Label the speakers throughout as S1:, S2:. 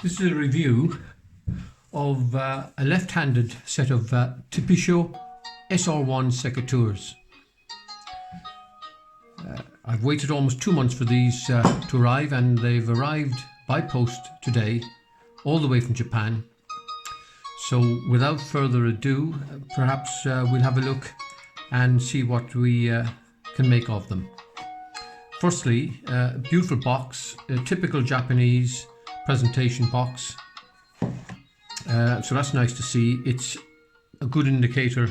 S1: This is a review of a left-handed set of TOBISHO Sr1 Secateurs. I've waited almost 2 months for these to arrive, and they've arrived by post today, all the way from Japan. So without further ado, perhaps we'll have a look and see what we can make of them. Firstly, a beautiful box, a typical Japanese presentation box. So that's nice to see. It's a good indicator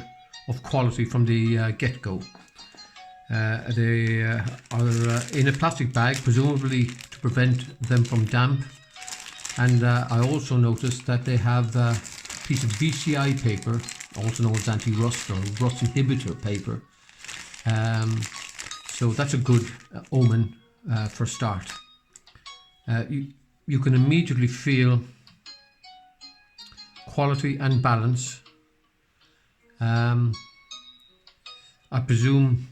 S1: of quality from the get-go. They are in a plastic bag, presumably to prevent them from damp. And I also noticed that they have a piece of VCI paper, also known as anti-rust or rust inhibitor paper. So that's a good omen for a start. You can immediately feel quality and balance. I presume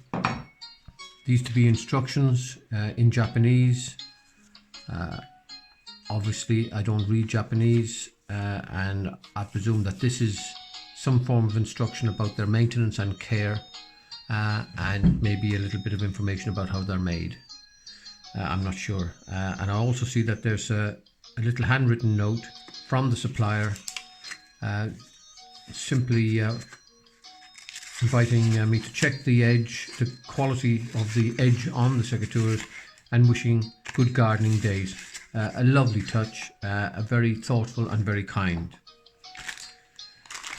S1: these to be instructions in Japanese. Obviously I don't read Japanese, and I presume that this is some form of instruction about their maintenance and care, and maybe a little bit of information about how they're made. I'm not sure. And I also see that there's a little handwritten note from the supplier, simply inviting me to check the edge, the quality of the edge on the secateurs, and wishing good gardening days. A lovely touch, a very thoughtful and very kind.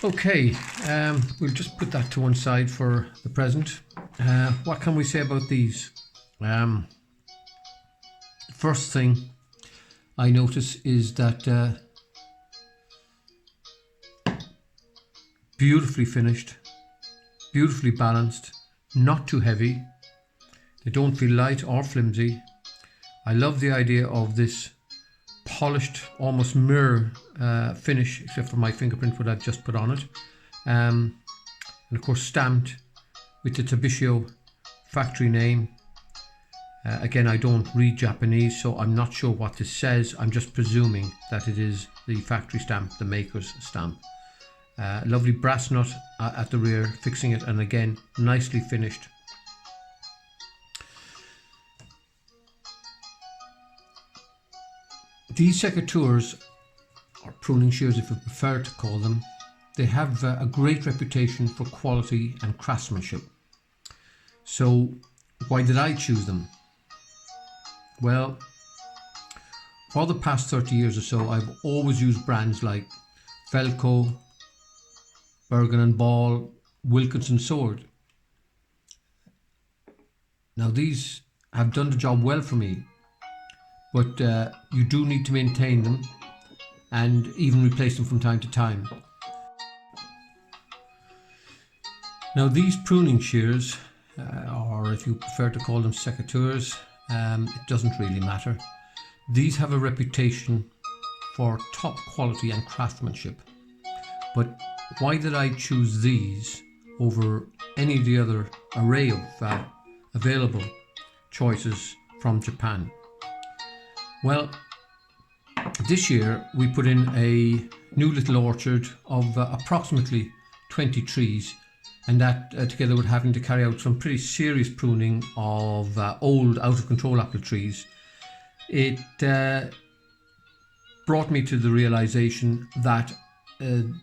S1: Okay, we'll just put that to one side for the present. What can we say about these? First thing I notice is that beautifully finished, beautifully balanced, not too heavy. They don't feel light or flimsy. I love the idea of this polished, almost mirror finish, except for my fingerprint, what I've just put on it. And of course stamped with the TOBISHO factory name. Again, I don't read Japanese, so I'm not sure what this says. I'm just presuming that it is the factory stamp, the maker's stamp. Lovely brass nut at the rear, fixing it, and again, nicely finished. These secateurs, or pruning shears if you prefer to call them, they have a great reputation for quality and craftsmanship. So why did I choose them? Well, for the past 30 years or so, I've always used brands like Velco, Bergen & Ball, Wilkinson Sword. Now these have done the job well for me, but you do need to maintain them and even replace them from time to time. Now these pruning shears, or if you prefer to call them secateurs, it doesn't really matter. These have a reputation for top quality and craftsmanship. But why did I choose these over any of the other array of available choices from Japan? Well, this year we put in a new little orchard of approximately 20 trees, and that together with having to carry out some pretty serious pruning of old out of control apple trees, it brought me to the realization that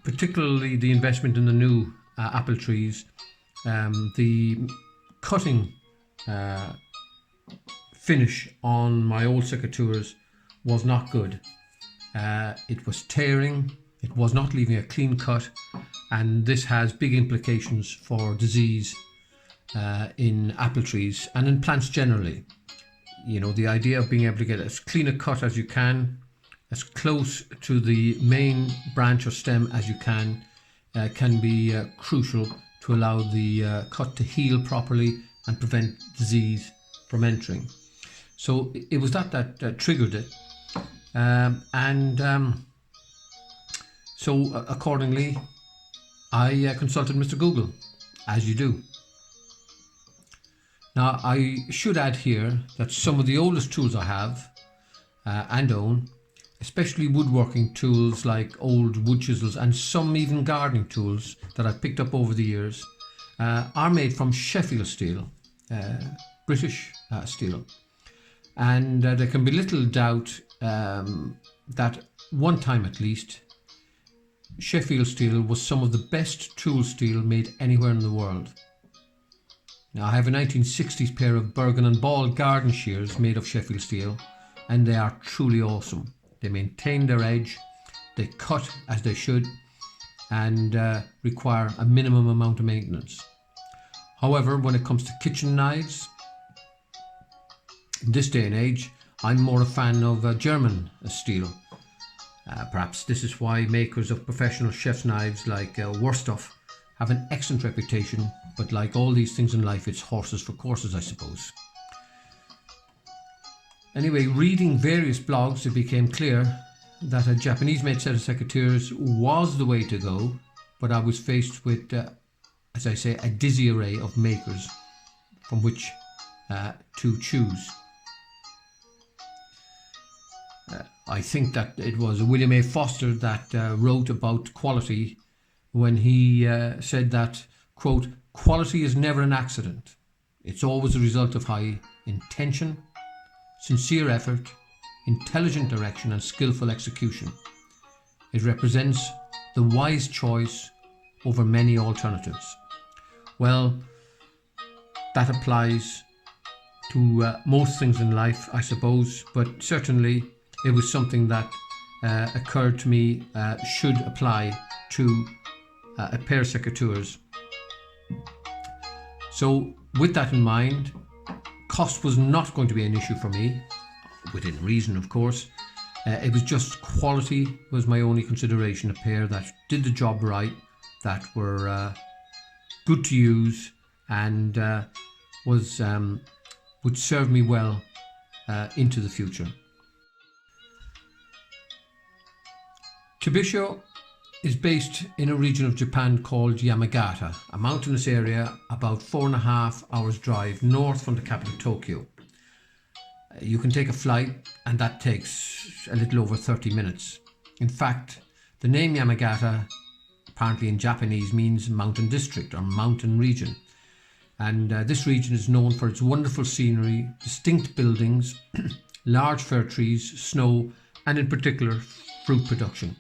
S1: particularly the investment in the new apple trees, the cutting finish on my old secateurs was not good. It was tearing, it was not leaving a clean cut, and this has big implications for disease in apple trees and in plants generally. You know, the idea of being able to get as clean a cut as you can, as close to the main branch or stem as you can be crucial to allow the cut to heal properly and prevent disease from entering. So it was that triggered it, so accordingly I consulted Mr. Google, as you do. Now, I should add here that some of the oldest tools I have and own, especially woodworking tools like old wood chisels and some even gardening tools that I've picked up over the years, are made from Sheffield steel, British steel. And there can be little doubt that one time at least, Sheffield steel was some of the best tool steel made anywhere in the world. Now, I have a 1960s pair of Bergen and Ball garden shears made of Sheffield steel, and they are truly awesome. They maintain their edge, they cut as they should, and require a minimum amount of maintenance. However, when it comes to kitchen knives, in this day and age, I'm more a fan of German steel. Perhaps this is why makers of professional chef's knives like Wurstoff have an excellent reputation, but like all these things in life, it's horses for courses, I suppose. Anyway, reading various blogs, it became clear that a Japanese-made set of secateurs was the way to go, but I was faced with, as I say, a dizzy array of makers from which to choose. I think that it was William A. Foster that wrote about quality when he said that, quote, "Quality is never an accident. It's always a result of high intention, sincere effort, intelligent direction and skillful execution. It represents the wise choice over many alternatives." Well, that applies to most things in life, I suppose, but certainly it was something that occurred to me should apply to a pair of secateurs. So with that in mind, cost was not going to be an issue for me, within reason of course. It was just quality was my only consideration, a pair that did the job right, that were good to use and would serve me well into the future. TOBISHO is based in a region of Japan called Yamagata, a mountainous area about 4.5 hours drive north from the capital Tokyo. You can take a flight and that takes a little over 30 minutes. In fact, the name Yamagata apparently in Japanese means mountain district or mountain region. And this region is known for its wonderful scenery, distinct buildings, large fir trees, snow, and in particular fruit production.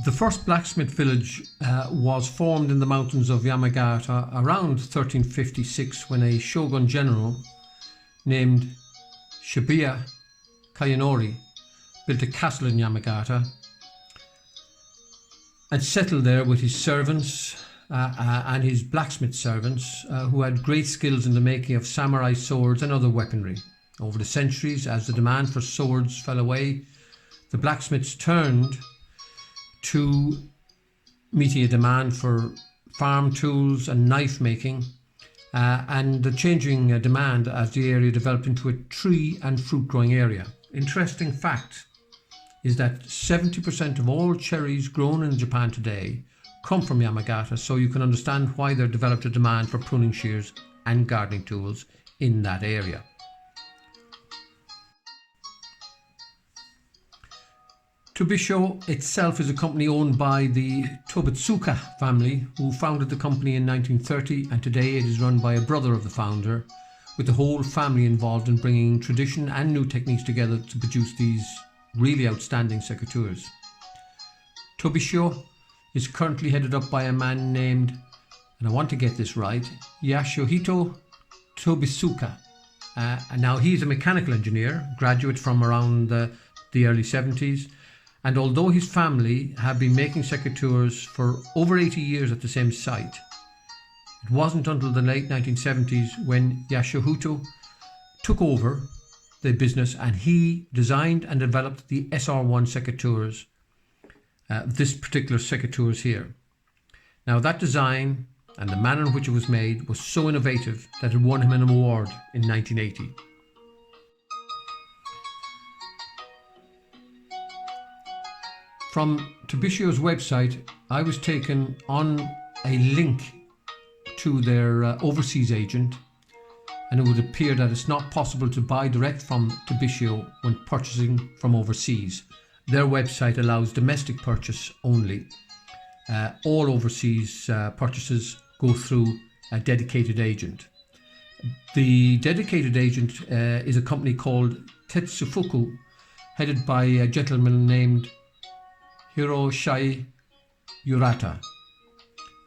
S1: The first blacksmith village was formed in the mountains of Yamagata around 1356 when a shogun general named Shibuya Kayanori built a castle in Yamagata and settled there with his servants and his blacksmith servants who had great skills in the making of samurai swords and other weaponry. Over the centuries, as the demand for swords fell away, the blacksmiths turned to meeting a demand for farm tools and knife making and the changing demand as the area developed into a tree and fruit growing area. Interesting fact is that 70% of all cherries grown in Japan today come from Yamagata, so you can understand why there developed a demand for pruning shears and gardening tools in that area. TOBISHO itself is a company owned by the Tobitsuka family, who founded the company in 1930, and today it is run by a brother of the founder, with the whole family involved in bringing tradition and new techniques together to produce these really outstanding secateurs. TOBISHO is currently headed up by a man named, and I want to get this right, Yasuhito Tobisuka. And now he's a mechanical engineer, graduate from around the early 70s. And although his family have been making secateurs for over 80 years at the same site, it wasn't until the late 1970s when Yasuhito took over the business and he designed and developed the Sr1 Secateurs, this particular secateurs here. Now that design and the manner in which it was made was so innovative that it won him an award in 1980. From TOBISHO's website, I was taken on a link to their overseas agent, and it would appear that it's not possible to buy direct from TOBISHO when purchasing from overseas. Their website allows domestic purchase only. All overseas purchases go through a dedicated agent. The dedicated agent is a company called Tetsufuku, headed by a gentleman named Hiroshi Urata.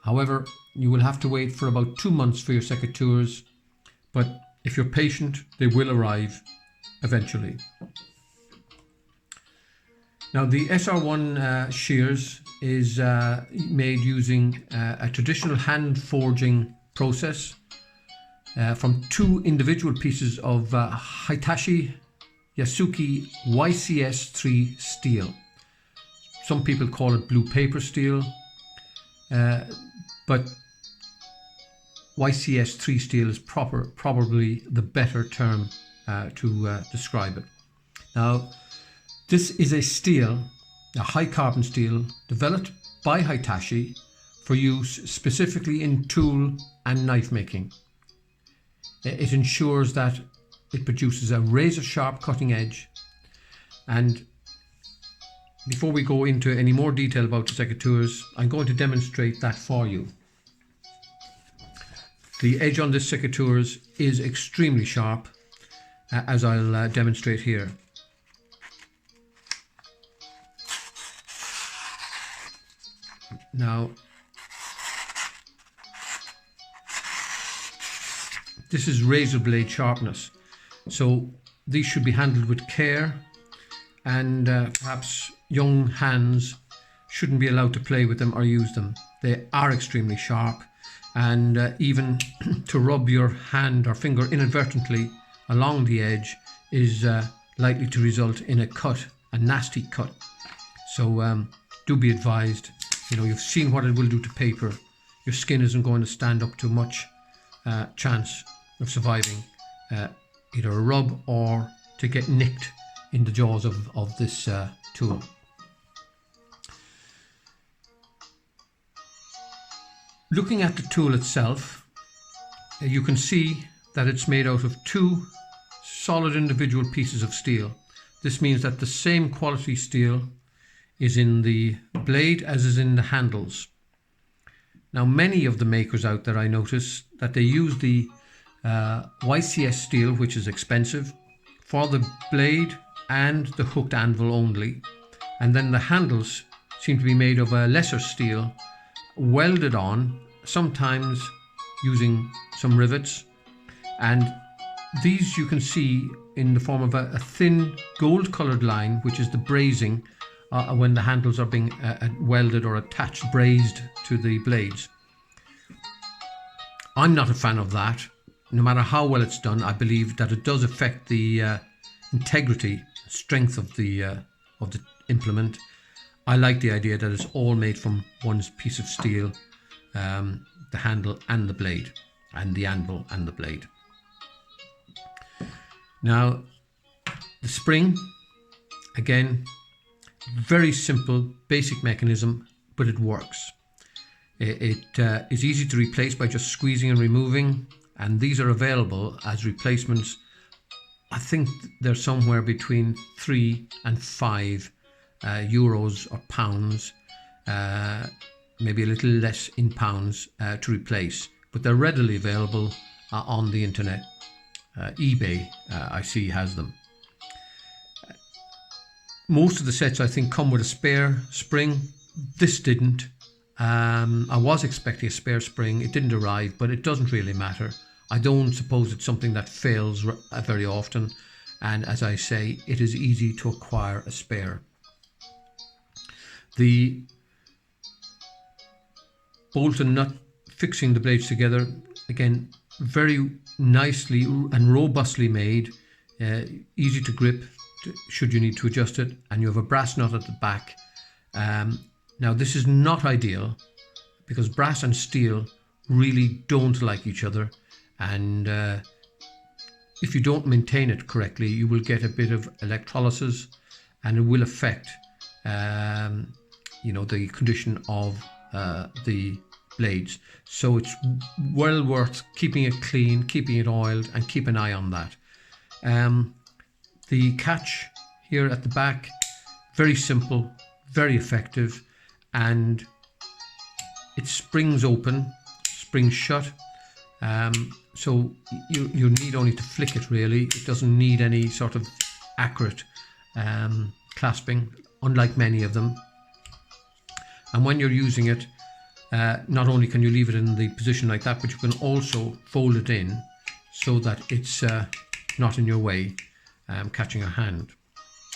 S1: However, you will have to wait for about 2 months for your secateurs, but if you're patient, they will arrive eventually. Now, the SR1 shears is made using a traditional hand forging process from 2 individual pieces of Hitachi Yasuki YCS3 steel. Some people call it blue paper steel, but YCS3 steel is probably the better term to describe it. Now, this is a steel, a high carbon steel, developed by Hitachi for use specifically in tool and knife making. It ensures that it produces a razor sharp cutting edge. And before we go into any more detail about the secateurs, I'm going to demonstrate that for you. The edge on this secateurs is extremely sharp, as I'll demonstrate here. Now, this is razor blade sharpness, so these should be handled with care, and perhaps young hands shouldn't be allowed to play with them or use them. They are extremely sharp, and even to rub your hand or finger inadvertently along the edge is likely to result in a cut, a nasty cut. So do be advised. You know, you've seen what it will do to paper. Your skin isn't going to stand up to much chance of surviving either a rub or to get nicked in the jaws of this tool. Looking at the tool itself, you can see that it's made out of 2 solid individual pieces of steel. This means that the same quality steel is in the blade as is in the handles. Now, many of the makers out there, I notice that they use the YCS steel, which is expensive, for the blade and the hooked anvil only, and then the handles seem to be made of a lesser steel, welded on, sometimes using some rivets, and these you can see in the form of a thin gold coloured line, which is the brazing when the handles are being welded or attached, brazed to the blades. I'm not a fan of that. No matter how well it's done, I believe that it does affect the integrity, strength of the implement. I like the idea that it's all made from one piece of steel, the handle and the blade, and the anvil and the blade. Now, the spring, again, very simple, basic mechanism, but it works. It is easy to replace by just squeezing and removing, and these are available as replacements. I think they're somewhere between 3 and 5 euros or pounds, maybe a little less in pounds to replace, but they're readily available on the internet. eBay, I see, has them. Most of the sets, I think, come with a spare spring. This didn't. I was expecting a spare spring. It didn't arrive, but it doesn't really matter. I don't suppose it's something that fails very often. And as I say, it is easy to acquire a spare. The bolt and nut fixing the blades together, again, very nicely and robustly made, easy to grip should you need to adjust it, and you have a brass nut at the back. Now, this is not ideal because brass and steel really don't like each other, and if you don't maintain it correctly, you will get a bit of electrolysis, and it will affect the condition of the blades. So it's well worth keeping it clean, keeping it oiled, and keep an eye on that. The catch here at the back, very simple, very effective, and it springs open, springs shut. So you need only to flick it really. It doesn't need any sort of accurate clasping, unlike many of them. And when you're using it, not only can you leave it in the position like that, but you can also fold it in so that it's not in your way, catching your hand.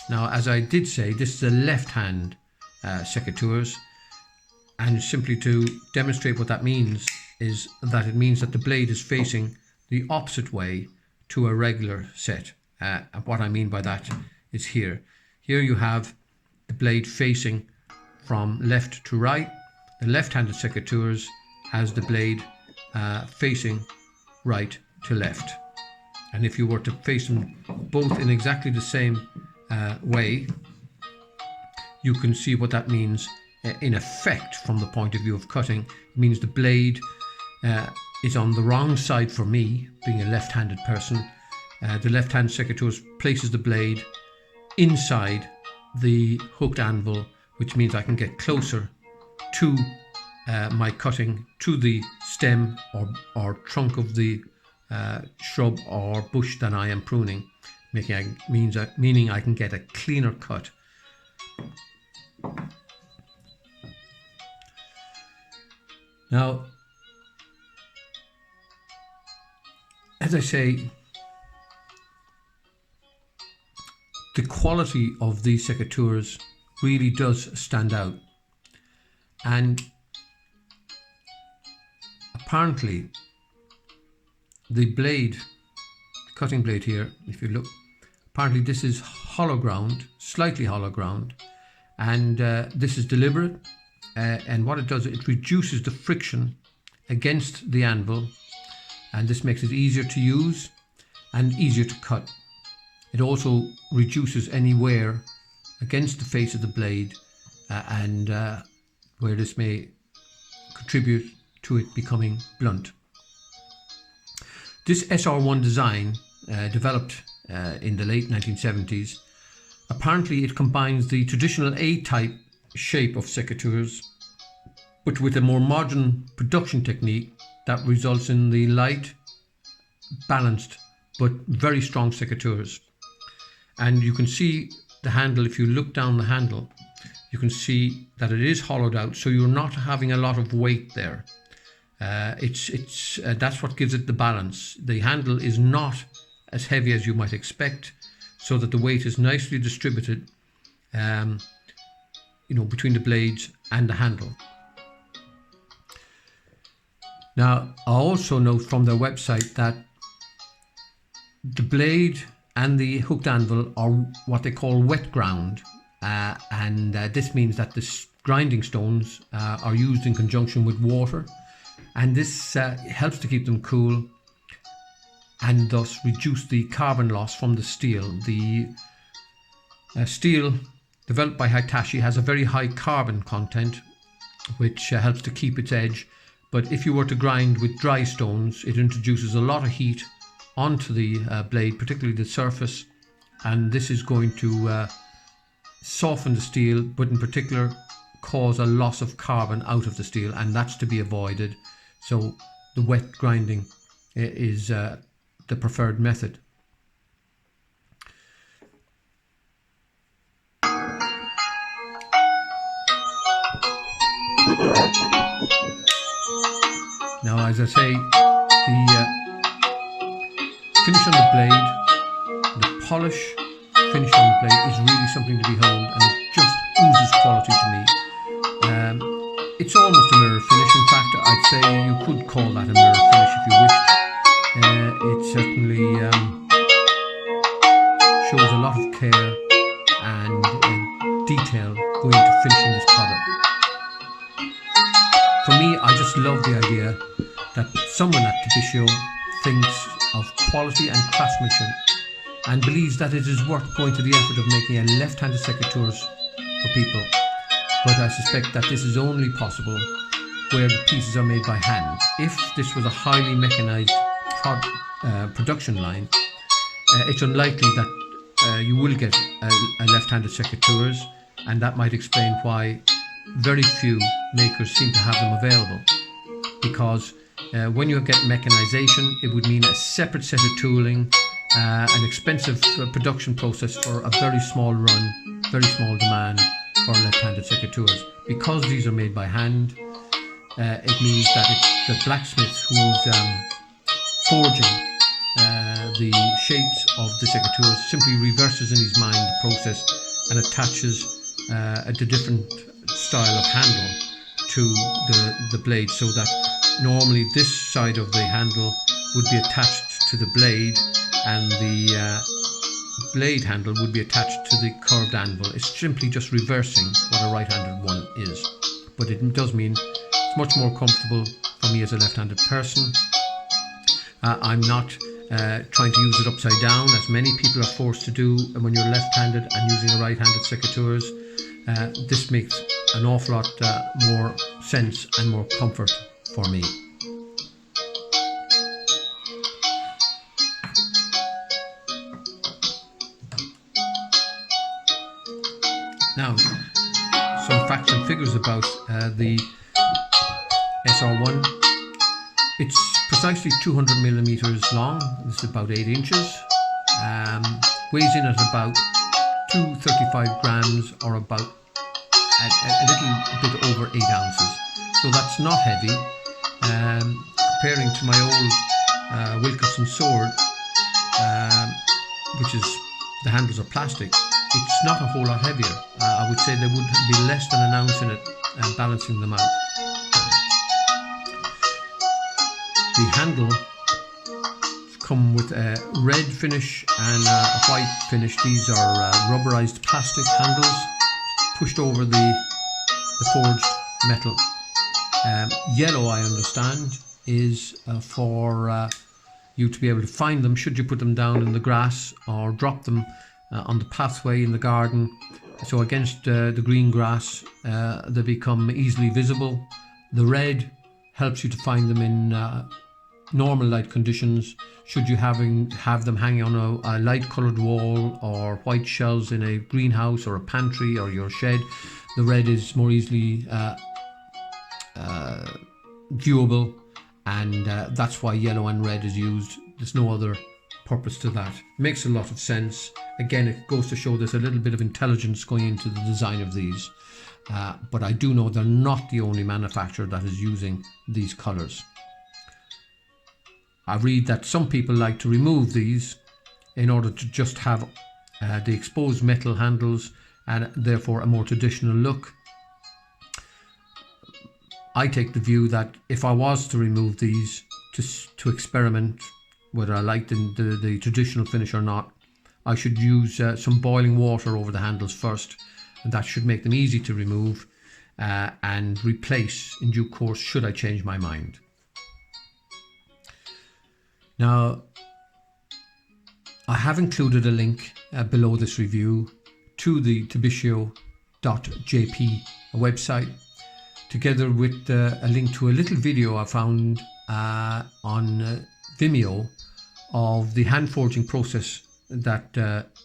S1: Now, as I did say, this is a left-hand secateurs, and simply to demonstrate what that means is that it means that the blade is facing the opposite way to a regular set. What I mean by that is here. Here you have the blade facing from left to right. The left-handed secateurs has the blade facing right to left. And if you were to face them both in exactly the same way, you can see what that means in effect from the point of view of cutting. It means the blade is on the wrong side for me, being a left-handed person. The left-hand secateurs places the blade inside the hooked anvil, which means I can get closer to my cutting, to the stem or trunk of the shrub or bush that I am pruning, meaning I can get a cleaner cut. Now, as I say, the quality of these secateurs really does stand out, and apparently the blade, the cutting blade here, if you look, apparently this is hollow ground, slightly hollow ground, and this is deliberate, and what it does, it reduces the friction against the anvil, and this makes it easier to use and easier to cut. It also reduces any wear against the face of the blade, and where this may contribute to it becoming blunt. This SR1 design, developed in the late 1970s, apparently it combines the traditional A-type shape of secateurs, but with a more modern production technique that results in the light, balanced, but very strong secateurs. And you can see the handle, if you look down the handle, you can see that it is hollowed out, so you're not having a lot of weight there. That's what gives it the balance. The handle is not as heavy as you might expect, so that the weight is nicely distributed, between the blades and the handle. Now, I also note from their website that the blade and the hooked anvil are what they call wet ground, and this means that the grinding stones are used in conjunction with water, and this helps to keep them cool and thus reduce the carbon loss from the steel. The steel developed by Hitachi has a very high carbon content, which helps to keep its edge, but if you were to grind with dry stones, it introduces a lot of heat onto the blade, particularly the surface, and this is going to soften the steel, but in particular cause a loss of carbon out of the steel, and that's to be avoided. So the wet grinding is the preferred method. Now, as I say, the finish on the blade, the polish finish on the blade is really something to behold, and it just oozes quality to me. It's almost a mirror finish. In fact, I'd say you could call that a mirror finish if you wished. It certainly shows a lot of care and detail going into finishing this product. For me, I just love the idea that someone at TOBISHO thinks of quality and craftsmanship and believes that it is worth going to the effort of making a left-handed secateurs for people. But I suspect that this is only possible where the pieces are made by hand. If this was a highly mechanized production line, it's unlikely that you will get a left-handed secateurs, and that might explain why very few makers seem to have them available. Because when you get mechanization, it would mean a separate set of tooling, an expensive production process for a very small run, very small demand for left-handed secateurs. Because these are made by hand, it means that the blacksmith who's forging the shapes of the secateurs simply reverses in his mind the process and attaches a different style of handle to the blade, so that normally this side of the handle would be attached to the blade and the blade handle would be attached to the curved anvil. It's simply just reversing what a right-handed one is, but it does mean it's much more comfortable for me as a left-handed person. I'm not trying to use it upside down, as many people are forced to do when you're left-handed and using a right-handed secateurs. This makes an awful lot more sense and more comfort for me. Now, some facts and figures about the SR1. It's precisely 200 millimeters long. This is about 8 inches. Weighs in at about 235 grams, or about a little bit over 8 ounces. So that's not heavy. Comparing to my old Wilkinson sword, which is, the handles are plastic, it's not a whole lot heavier. I would say there would be less than an ounce in it, balancing them out. The handle come with a red finish and a white finish. These are rubberized plastic handles pushed over the forged metal. Yellow, I understand, is for you to be able to find them should you put them down in the grass or drop them on the pathway in the garden. So against the green grass, they become easily visible. The red helps you to find them in normal light conditions. Should you have them hanging on a light coloured wall or white shelves in a greenhouse or a pantry or your shed, the red is more easily viewable, and that's why yellow and red is used. There's no other purpose to that. Makes a lot of sense. Again, it goes to show there's a little bit of intelligence going into the design of these, but I do know they're not the only manufacturer that is using these colours. I read that some people like to remove these in order to just have the exposed metal handles and therefore a more traditional look. I take the view that if I was to remove these to experiment whether I like the traditional finish or not, I should use some boiling water over the handles first, and that should make them easy to remove and replace in due course should I change my mind. Now, I have included a link below this review to the TOBISHO.jp website, together with a link to a little video I found on Vimeo of the hand forging process that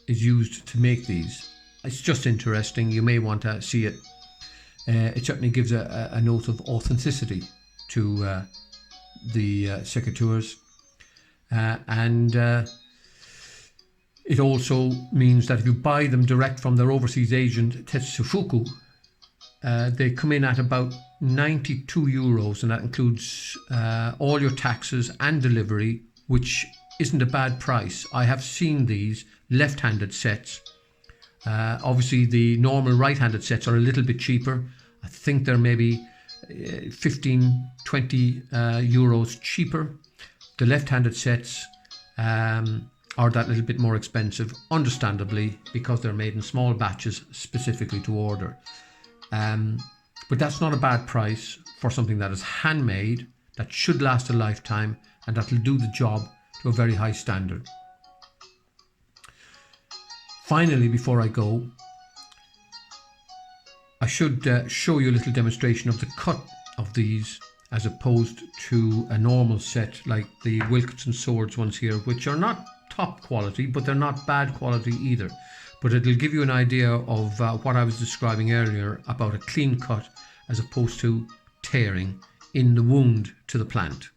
S1: is used to make these. It's just interesting. You may want to see it. It certainly gives a note of authenticity to the secateurs. And it also means that if you buy them direct from their overseas agent Tetsufuku, they come in at about €92, and that includes all your taxes and delivery, which isn't a bad price. I have seen these left-handed sets. Obviously the normal right-handed sets are a little bit cheaper. I think they're maybe 15-20 euros cheaper. The left-handed sets are that little bit more expensive, understandably, because they're made in small batches specifically to order. But that's not a bad price for something that is handmade, that should last a lifetime, and that will do the job to a very high standard. Finally, before I go, I should show you a little demonstration of the cut of these as opposed to a normal set like the Wilkinson Swords ones here, which are not top quality, but they're not bad quality either. But it'll give you an idea of what I was describing earlier about a clean cut as opposed to tearing in the wound to the plant.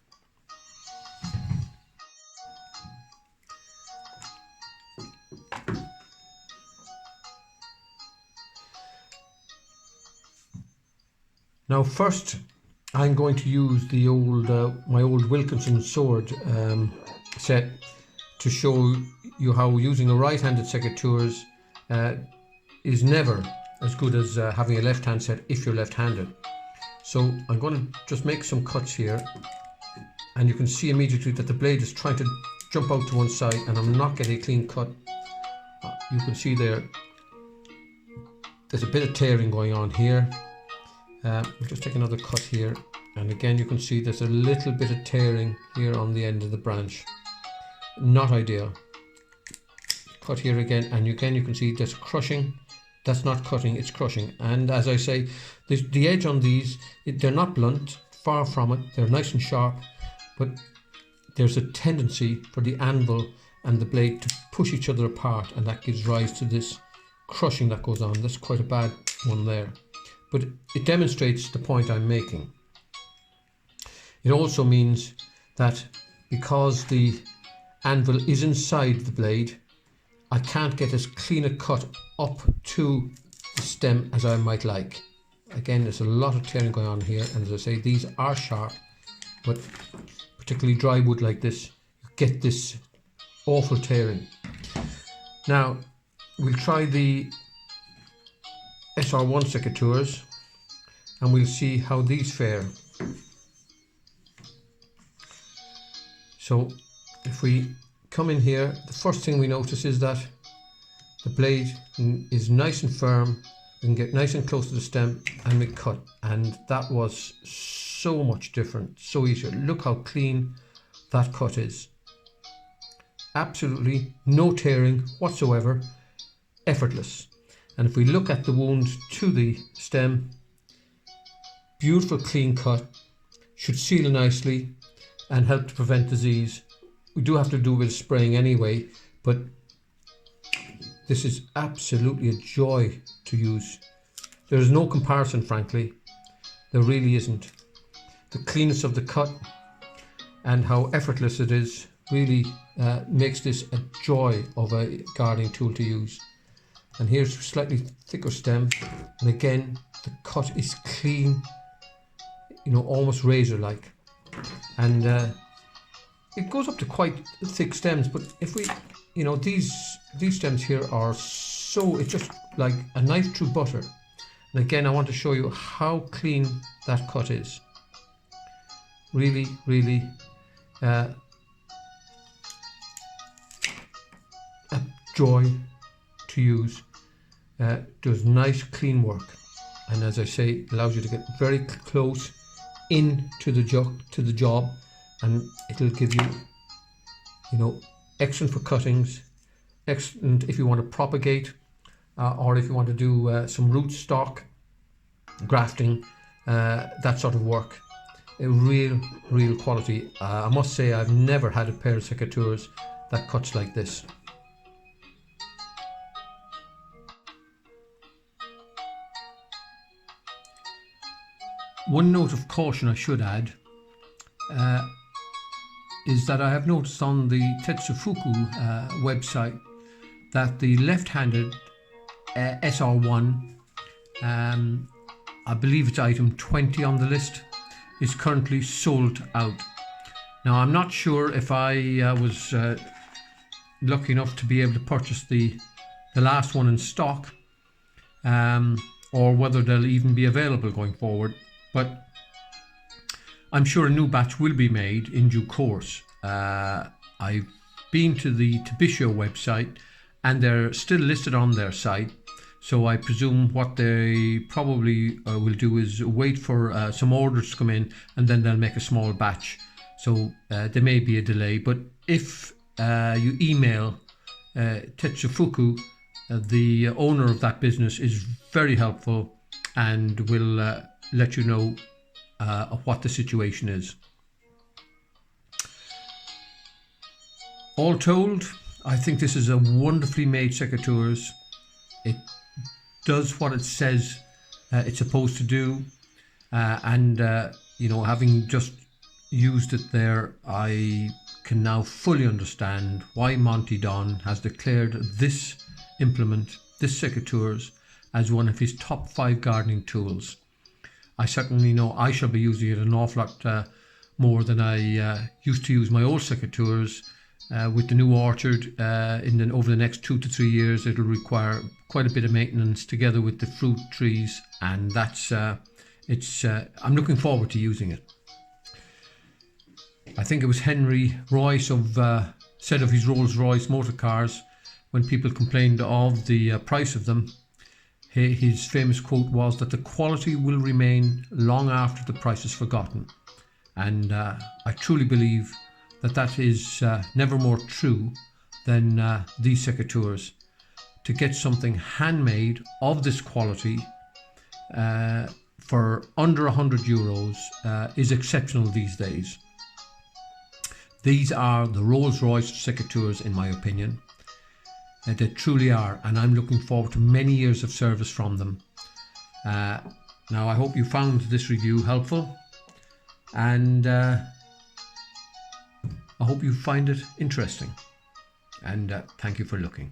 S1: Now first I'm going to use the my old Wilkinson sword set to show you how using a right-handed secateurs is never as good as having a left-hand set if you're left-handed. So I'm going to just make some cuts here, and you can see immediately that the blade is trying to jump out to one side and I'm not getting a clean cut. You can see there's a bit of tearing going on here. We'll just take another cut here, and again you can see there's a little bit of tearing here on the end of the branch. Not ideal. Cut here again, and again you can see there's crushing. That's not cutting, it's crushing. And as I say, the edge on these, they're not blunt, far from it. They're nice and sharp, but there's a tendency for the anvil and the blade to push each other apart, and that gives rise to this crushing that goes on. That's quite a bad one there. But it demonstrates the point I'm making. It also means that because the anvil is inside the blade, I can't get as clean a cut up to the stem as I might like. Again, there's a lot of tearing going on here, and as I say, these are sharp, but particularly dry wood like this, you get this awful tearing. Now, we'll try the Sr1 Secateurs and we'll see how these fare. So if we come in here, the first thing we notice is that the blade is nice and firm. We can get nice and close to the stem and we cut, and that was so much different, so easier. Look how clean that cut is. Absolutely no tearing whatsoever, effortless. And if we look at the wound to the stem, beautiful clean cut, should seal nicely and help to prevent disease. We do have to do a bit of spraying anyway, but this is absolutely a joy to use. There is no comparison, frankly. There really isn't. The cleanness of the cut and how effortless it is really makes this a joy of a gardening tool to use. And here's a slightly thicker stem, and again the cut is clean, you know, almost razor-like, and it goes up to quite thick stems. But if we, you know, these stems here are so, it's just like a knife through butter. And again, I want to show you how clean that cut is. Really, really a joy to use. Does nice clean work, and as I say, allows you to get very close into the job, and it'll give you, you know, excellent for cuttings, excellent if you want to propagate, or if you want to do some root stock grafting, that sort of work. A real quality. I must say, I've never had a pair of secateurs that cuts like this. One note of caution I should add is that I have noticed on the Tetsufuku website that the left-handed SR1, I believe it's item 20 on the list, is currently sold out. Now I'm not sure if I was lucky enough to be able to purchase the last one in stock, or whether they'll even be available going forward. But I'm sure a new batch will be made in due course. I've been to the TOBISHO website and they're still listed on their site. So I presume what they probably will do is wait for some orders to come in, and then they'll make a small batch. So there may be a delay. But if you email Tetsufuku, the owner of that business is very helpful and will let you know of what the situation is. All told, I think this is a wonderfully made secateurs. It does what it says it's supposed to do, and you know, having just used it there, I can now fully understand why Monty Don has declared this implement, this secateurs, as one of his top 5 gardening tools. I certainly know I shall be using it an awful lot more than I used to use my old secateurs. With the new orchard, over the next 2 to 3 years, it'll require quite a bit of maintenance together with the fruit trees, and that's I'm looking forward to using it. I think it was Henry Royce said of his Rolls-Royce motor cars, when people complained of the price of them, his famous quote was that the quality will remain long after the price is forgotten. And I truly believe that is never more true than these secateurs. To get something handmade of this quality for under €100 is exceptional these days. These are the Rolls-Royce secateurs, in my opinion. They truly are, and I'm looking forward to many years of service from them. Now, I hope you found this review helpful, and I hope you find it interesting, and thank you for looking.